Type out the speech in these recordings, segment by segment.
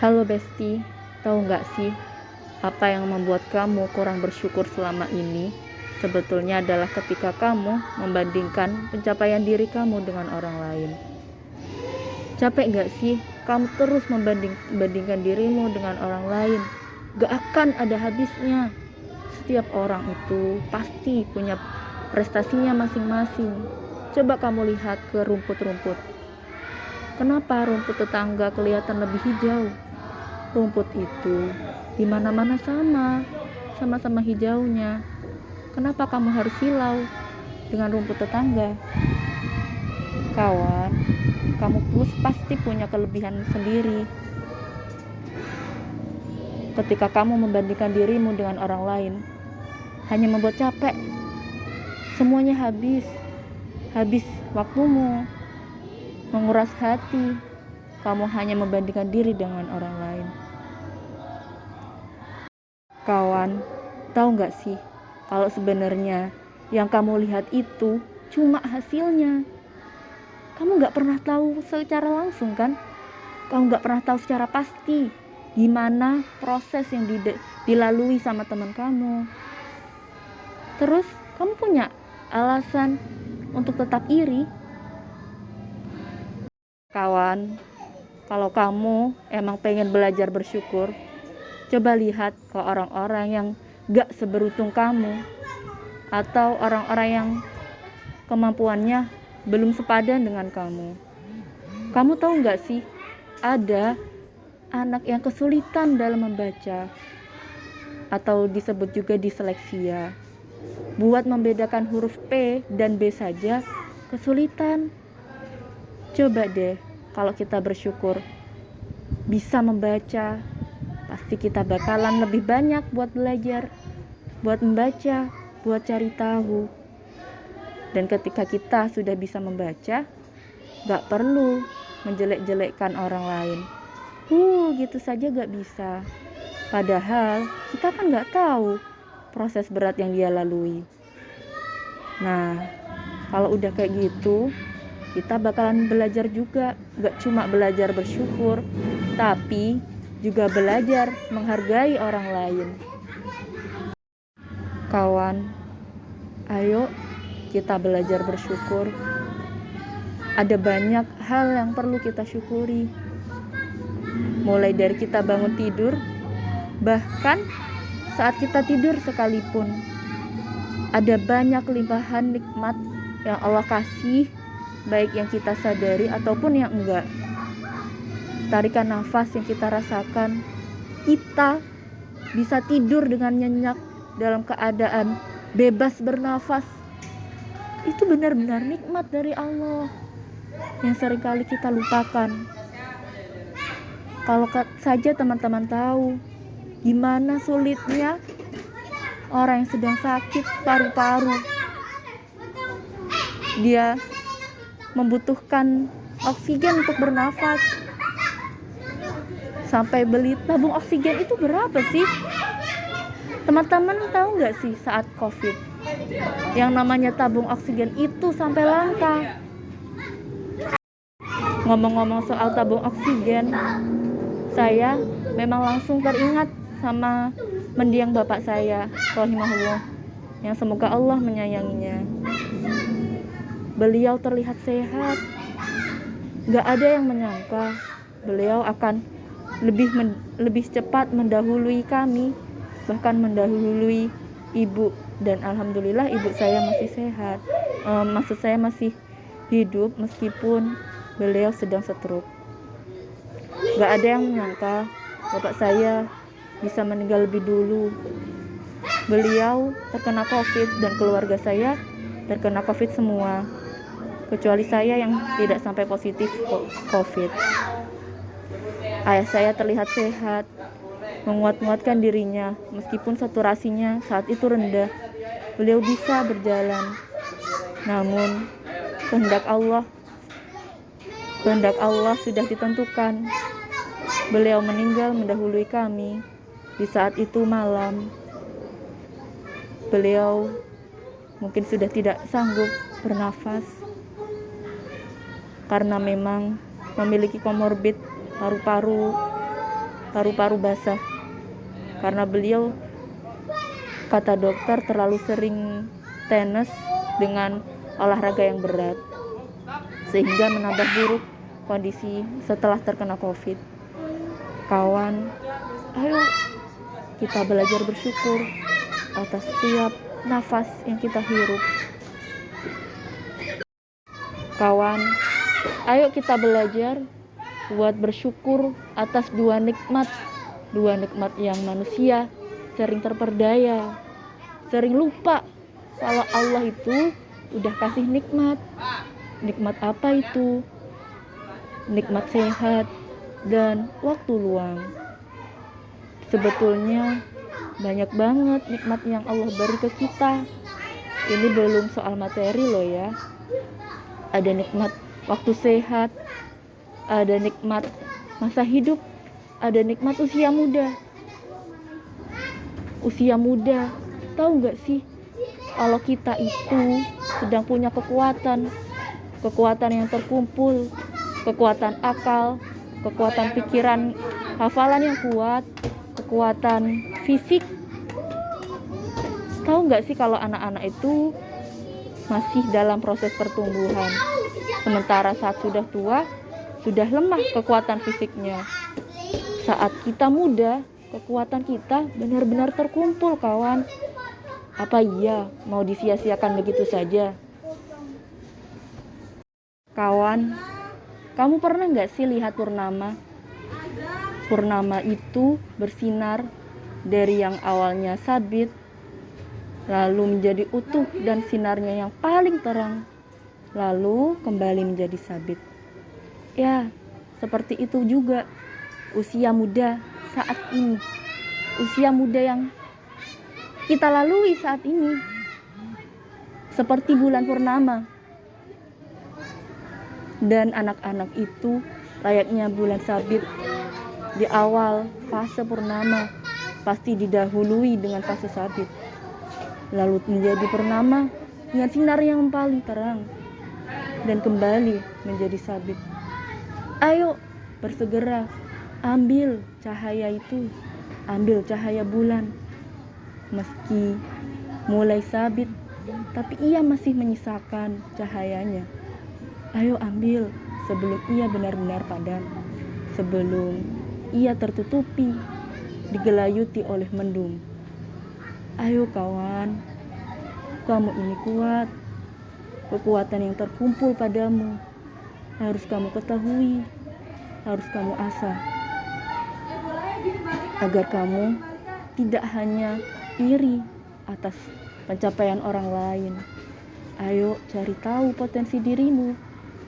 Halo Besti, tahu nggak sih apa yang membuat kamu kurang bersyukur selama ini? Sebetulnya adalah ketika kamu membandingkan pencapaian diri kamu dengan orang lain. Capek nggak sih kamu terus membandingkan dirimu dengan orang lain? Gak akan ada habisnya. Setiap orang itu pasti punya prestasinya masing-masing. Coba kamu lihat ke rumput-rumput. Kenapa rumput tetangga kelihatan lebih hijau? Rumput itu di mana-mana sama-sama hijaunya. Kenapa kamu harus silau dengan rumput tetangga? Kawan, kamu pasti punya kelebihan sendiri. Ketika kamu membandingkan dirimu dengan orang lain, hanya membuat capek. Semuanya habis waktumu, menguras hati. Kamu hanya membandingkan diri dengan orang lain. Kawan, tahu nggak sih kalau sebenarnya yang kamu lihat itu cuma hasilnya. Kamu nggak pernah tahu secara langsung kan? Kamu nggak pernah tahu secara pasti gimana proses yang dilalui sama teman kamu. Terus kamu punya alasan untuk tetap iri. Kawan, kalau kamu emang pengen belajar bersyukur, coba lihat ke orang-orang yang gak seberuntung kamu, atau orang-orang yang kemampuannya belum sepadan dengan kamu. Kamu tahu gak sih, ada anak yang kesulitan dalam membaca, atau disebut juga disleksia. Buat membedakan huruf P dan B saja kesulitan. Coba deh, kalau kita bersyukur bisa membaca, pasti kita bakalan lebih banyak buat belajar, buat membaca, buat cari tahu. Dan ketika kita sudah bisa membaca, gak perlu menjelek-jelekkan orang lain. Gitu saja gak bisa. Padahal kita kan gak tahu proses berat yang dia lalui. Nah, kalau udah kayak gitu, kita bakalan belajar juga. Gak cuma belajar bersyukur, tapi juga belajar menghargai orang lain. Kawan, ayo kita belajar bersyukur. Ada banyak hal yang perlu kita syukuri. Mulai dari kita bangun tidur, bahkan saat kita tidur sekalipun. Ada banyak limpahan nikmat yang Allah kasih, baik yang kita sadari ataupun yang enggak. Tarikan nafas yang kita rasakan, kita bisa tidur dengan nyenyak dalam keadaan bebas bernafas. Itu benar-benar nikmat dari Allah yang seringkali kita lupakan. Kalau saja teman-teman tahu gimana sulitnya orang yang sedang sakit paru-paru, dia membutuhkan oksigen untuk bernafas. Sampai beli tabung oksigen itu berapa sih? Teman-teman tahu nggak sih saat COVID, yang namanya tabung oksigen itu sampai langka. Ngomong-ngomong soal tabung oksigen, saya memang langsung teringat sama mendiang bapak saya, rahimahullah, yang semoga Allah menyayanginya. Beliau terlihat sehat. Gak ada yang menyangka beliau akan lebih cepat mendahului kami, bahkan mendahului ibu. Dan alhamdulillah ibu saya masih sehat. Maksud saya masih hidup meskipun beliau sedang stroke. Gak ada yang menyangka bapak saya bisa meninggal lebih dulu. Beliau terkena COVID dan keluarga saya terkena COVID semua, kecuali saya yang tidak sampai positif COVID. Ayah saya terlihat sehat, menguat-nguatkan dirinya meskipun saturasinya saat itu rendah. Beliau bisa berjalan. Namun kehendak Allah sudah ditentukan. Beliau meninggal mendahului kami. Di saat itu malam, beliau mungkin sudah tidak sanggup bernafas karena memang memiliki komorbid paru-paru paru-paru basah. Karena beliau, kata dokter, terlalu sering tenis dengan olahraga yang berat, sehingga menambah buruk kondisi setelah terkena COVID. Kawan, ayo kita belajar bersyukur atas setiap nafas yang kita hirup. Kawan, ayo kita belajar buat bersyukur atas dua nikmat yang manusia sering terperdaya, sering lupa kalau Allah itu udah kasih nikmat. Nikmat apa itu? Nikmat sehat dan waktu luang. Sebetulnya banyak banget nikmat yang Allah beri ke kita. Ini belum soal materi loh ya. Ada nikmat waktu sehat, ada nikmat masa hidup, ada nikmat usia muda. Usia muda, tahu gak sih kalau kita itu sedang punya kekuatan yang terkumpul, kekuatan akal, kekuatan pikiran, hafalan yang kuat, kekuatan fisik. Tahu nggak sih kalau anak-anak itu masih dalam proses pertumbuhan, sementara saat sudah tua sudah lemah kekuatan fisiknya. Saat kita muda, kekuatan kita benar-benar terkumpul, kawan. Apa iya mau disia-siakan begitu saja? Kawan, kamu pernah nggak sih lihat purnama? Purnama itu bersinar dari yang awalnya sabit, lalu menjadi utuh dan sinarnya yang paling terang, lalu kembali menjadi sabit. Ya, seperti itu juga usia muda saat ini. Usia muda yang kita lalui saat ini seperti bulan purnama. Dan anak-anak itu layaknya bulan sabit. Di awal fase purnama pasti didahului dengan fase sabit, lalu menjadi purnama dengan sinar yang paling terang dan kembali menjadi sabit. Ayo bersegera ambil cahaya itu, ambil cahaya bulan. Meski mulai sabit, tapi ia masih menyisakan cahayanya. Ayo ambil sebelum ia benar-benar padam, sebelum ia tertutupi, digelayuti oleh mendung. Ayo kawan, kamu ini kuat. Kekuatan yang terkumpul padamu harus kamu ketahui, harus kamu asah, agar kamu tidak hanya iri atas pencapaian orang lain. Ayo cari tahu potensi dirimu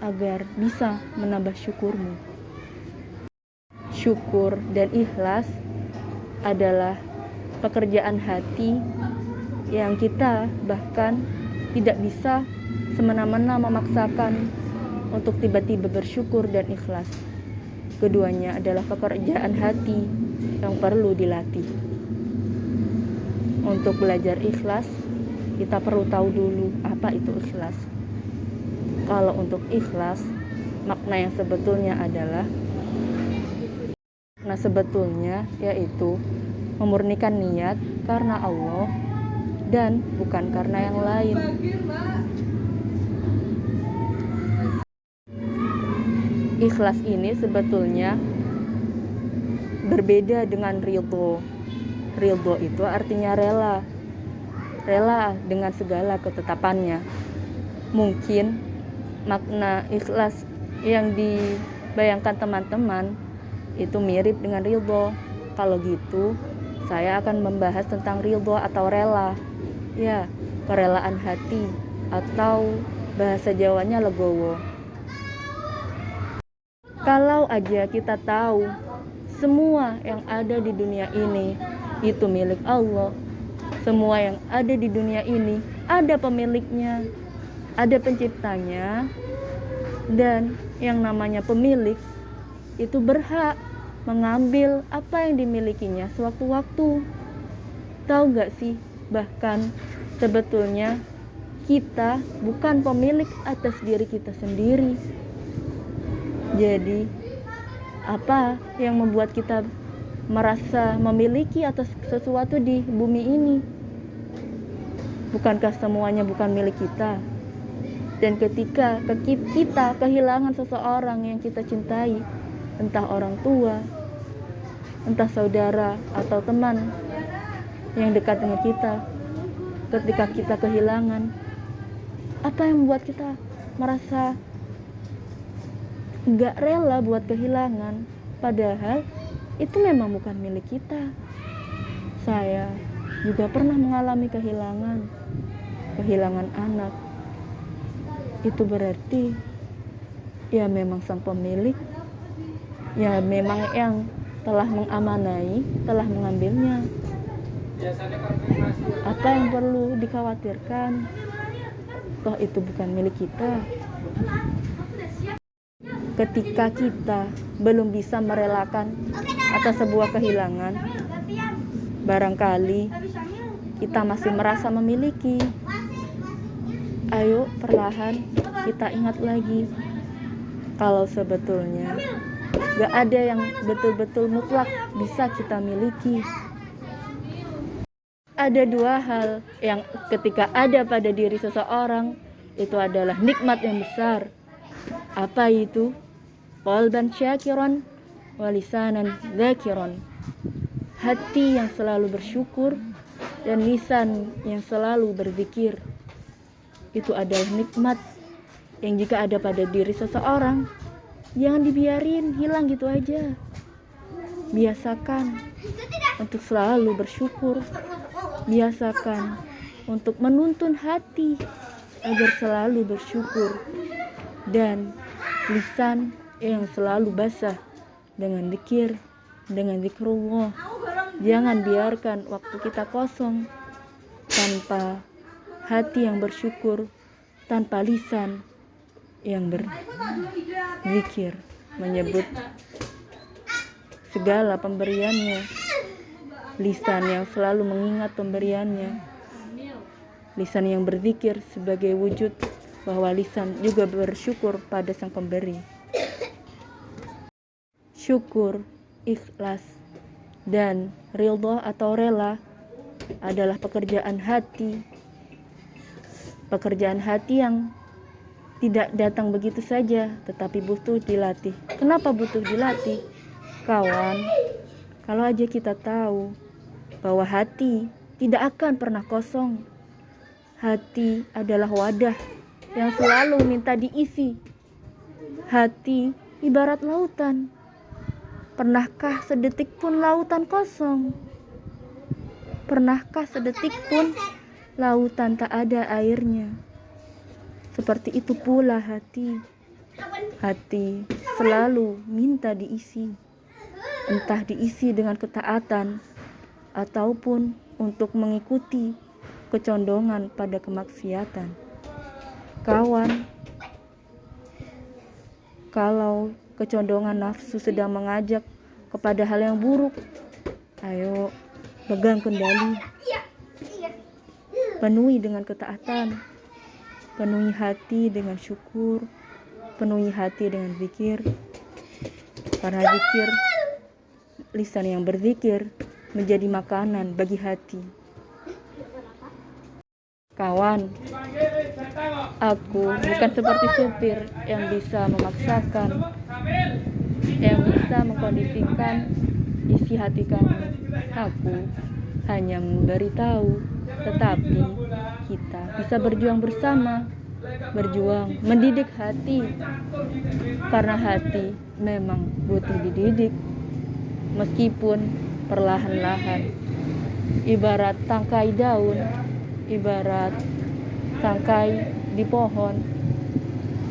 agar bisa menambah syukurmu. Syukur dan ikhlas adalah pekerjaan hati yang kita bahkan tidak bisa semena-mena memaksakan untuk tiba-tiba bersyukur dan ikhlas. Keduanya adalah pekerjaan hati yang perlu dilatih. Untuk belajar ikhlas, kita perlu tahu dulu apa itu ikhlas. Kalau untuk ikhlas, makna yang sebetulnya adalah yaitu memurnikan niat karena Allah dan bukan karena yang lain. Ikhlas ini sebetulnya berbeda dengan ridho. Ridho itu artinya rela dengan segala ketetapannya. Mungkin makna ikhlas yang dibayangkan teman-teman itu mirip dengan ridho. Kalau gitu, saya akan membahas tentang ridho atau rela. Ya, kerelaan hati atau bahasa Jawanya legowo. Kalau aja kita tahu semua yang ada di dunia ini itu milik Allah. Semua yang ada di dunia ini ada pemiliknya, ada penciptanya, dan yang namanya pemilik itu berhak mengambil apa yang dimilikinya sewaktu-waktu. Tahu gak sih, bahkan sebetulnya kita bukan pemilik atas diri kita sendiri. Jadi apa yang membuat kita merasa memiliki atas sesuatu di bumi ini? Bukankah semuanya bukan milik kita? Dan ketika kita kehilangan seseorang yang kita cintai, entah orang tua, entah saudara atau teman yang dekat dengan kita, ketika kita kehilangan, apa yang membuat kita merasa gak rela buat kehilangan? Padahal itu memang bukan milik kita. Saya juga pernah mengalami kehilangan anak. Itu berarti ya memang sang pemilik, ya memang yang telah mengamanai, telah mengambilnya. Apa yang perlu dikhawatirkan? Toh itu bukan milik kita. Ketika kita belum bisa merelakan atas sebuah kehilangan, barangkali kita masih merasa memiliki. Ayo perlahan kita ingat lagi kalau sebetulnya gak ada yang betul-betul mutlak bisa kita miliki. Ada dua hal yang ketika ada pada diri seseorang itu adalah nikmat yang besar. Apa itu? Qalban syakiran wa lisanan dzakiran. Hati yang selalu bersyukur dan lisan yang selalu berzikir. Itu adalah nikmat yang jika ada pada diri seseorang, jangan dibiarin hilang gitu aja. Biasakan untuk selalu bersyukur. Biasakan untuk menuntun hati agar selalu bersyukur, dan lisan yang selalu basah dengan zikir, dengan zikrullah. Jangan biarkan waktu kita kosong tanpa hati yang bersyukur, tanpa lisan yang berzikir, menyebut segala pemberiannya, lisan yang selalu mengingat pemberiannya, lisan yang berzikir sebagai wujud bahwa lisan juga bersyukur pada sang pemberi. Syukur, ikhlas, dan ridha atau rela adalah pekerjaan hati. Pekerjaan hati yang tidak datang begitu saja, tetapi butuh dilatih. Kenapa butuh dilatih? Kawan, kalau aja kita tahu bahwa hati tidak akan pernah kosong. Hati adalah wadah yang selalu minta diisi. Hati ibarat lautan. Pernahkah sedetik pun lautan kosong? Pernahkah sedetik pun lautan tak ada airnya? Seperti itu pula hati. Hati selalu minta diisi. Entah diisi dengan ketaatan ataupun untuk mengikuti kecondongan pada kemaksiatan. Kawan, kalau kecondongan nafsu sedang mengajak kepada hal yang buruk, ayo pegang kendali. Penuhi dengan ketaatan, penuhi hati dengan syukur, penuhi hati dengan zikir. Karena zikir, lisan yang berzikir menjadi makanan bagi hati. Kawan, aku bukan seperti supir yang bisa memaksakan, yang bisa mengkondisikan isi hati kamu. Aku hanya memberitahu, tetapi kita bisa berjuang bersama, berjuang mendidik hati, karena hati memang butuh dididik, meskipun perlahan-lahan. Ibarat tangkai daun, ibarat tangkai di pohon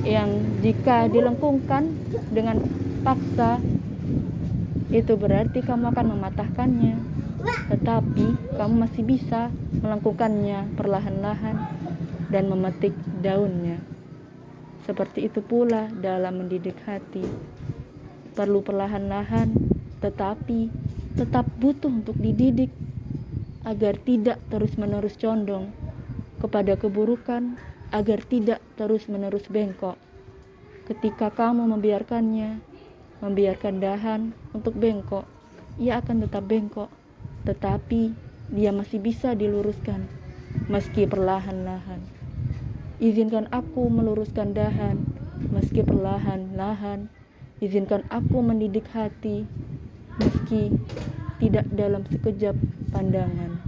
yang jika dilengkungkan dengan paksa, itu berarti kamu akan mematahkannya. Tetapi kamu masih bisa melengkungkannya perlahan-lahan dan memetik daunnya. Seperti itu pula dalam mendidik hati. Perlu perlahan-lahan, tetapi tetap butuh untuk dididik agar tidak terus-menerus condong kepada keburukan, agar tidak terus-menerus bengkok. Ketika kamu membiarkannya, membiarkan dahan untuk bengkok, ia akan tetap bengkok, tetapi dia masih bisa diluruskan, meski perlahan-lahan. Izinkan aku meluruskan dahan, meski perlahan-lahan. Izinkan aku mendidik hati, meski tidak dalam sekejap pandangan.